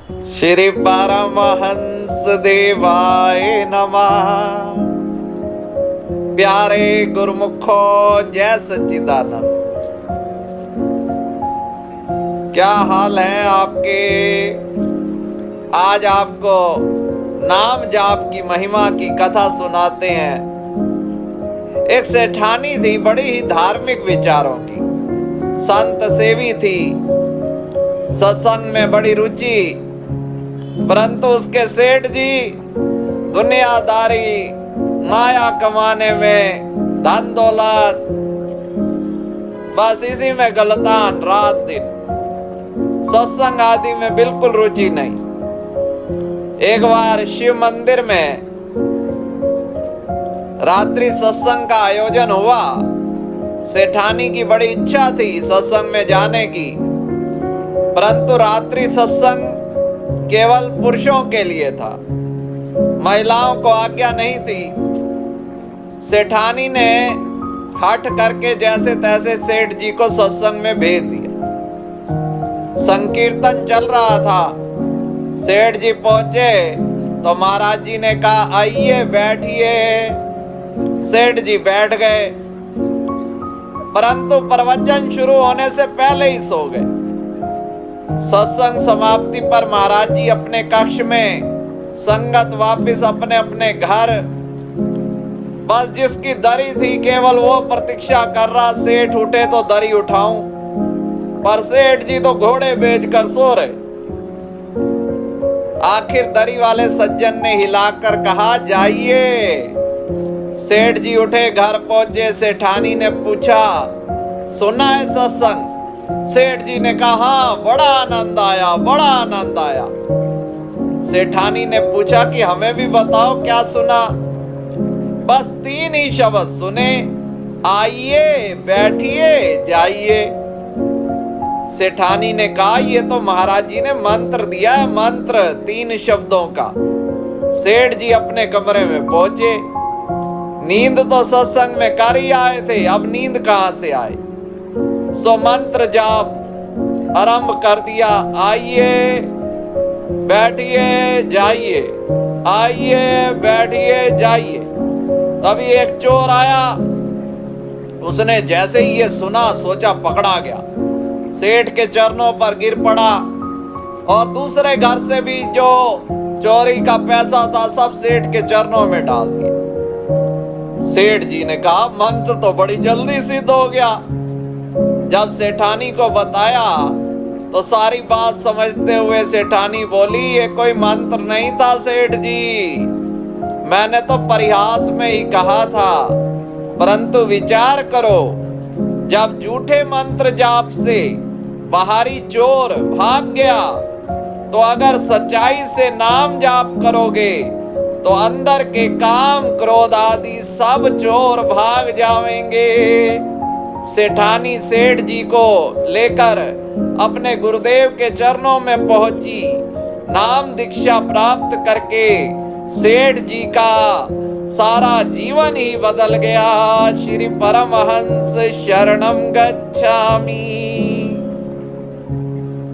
श्री परमहंस देवाय नमः। प्यारे गुरुमुखो जय सच्चिदानंद। क्या हाल है आपके? आज आपको नाम जाप की महिमा की कथा सुनाते हैं। एक सेठानी थी, बड़ी ही धार्मिक विचारों की, संत सेवी थी, सत्संग में बड़ी रुचि, परंतु उसके सेठ जी दुनियादारी, माया कमाने में, धन दौलत, बस इसी में गलतान, रात दिन, सत्संग आदि में बिल्कुल रुचि नहीं। एक बार शिव मंदिर में रात्रि सत्संग का आयोजन हुआ। सेठानी की बड़ी इच्छा थी सत्संग में जाने की, परंतु रात्रि सत्संग केवल पुरुषों के लिए था, महिलाओं को आज्ञा नहीं थी। सेठानी ने हठ करके जैसे तैसे सेठ जी को सत्संग में भेज दिया। संकीर्तन चल रहा था, सेठ जी पहुंचे तो महाराज जी ने कहा आइए बैठिए। सेठ जी बैठ गए, परंतु प्रवचन शुरू होने से पहले ही सो गए। सत्संग समाप्ति पर महाराज जी अपने कक्ष में, संगत वापिस अपने अपने घर। बस जिसकी दरी थी केवल वो प्रतीक्षा कर रहा, सेठ उठे तो दरी उठाऊं, पर सेठ जी तो घोड़े बेचकर सो रहे। आखिर दरी वाले सज्जन ने हिलाकर कहा जाइए। सेठ जी उठे, घर पहुंचे। सेठानी ने पूछा सुना है सत्संग? सेठ जी ने कहा बड़ा आनंद आया, बड़ा आनंद आया। सेठानी ने पूछा कि हमें भी बताओ क्या सुना? बस 3 ही शब्द सुने, आइए, बैठिए, जाइए। सेठानी ने कहा ये तो महाराज जी ने मंत्र दिया है, मंत्र 3 शब्दों का। सेठ जी अपने कमरे में पहुंचे। नींद तो सत्संग में कर ही आए थे, अब नींद कहां से आए? सो मंत्र जाप आरंभ कर दिया, आइए, बैठिए, जाइए, आइए, बैठिए, जाइए। तभी एक चोर आया, उसने जैसे ही ये सुना सोचा पकड़ा गया, सेठ के चरणों पर गिर पड़ा और दूसरे घर से भी जो चोरी का पैसा था सब सेठ के चरणों में डाल दिया। सेठ जी ने कहा मंत्र तो बड़ी जल्दी सिद्ध हो गया। जब सेठानी को बताया तो सारी बात समझते हुए सेठानी बोली ये कोई मंत्र नहीं था सेठ जी, मैंने तो परिहास में ही कहा था, परंतु विचार करो, जब झूठे मंत्र जाप से बाहरी चोर भाग गया तो अगर सच्चाई से नाम जाप करोगे तो अंदर के काम, क्रोध आदि सब चोर भाग जाएंगे। सेठानी सेठ जी को लेकर अपने गुरुदेव के चरणों में पहुंची। नाम दीक्षा प्राप्त करके सेठ जी का सारा जीवन ही बदल गया। श्री परमहंस शरणम गच्छामि।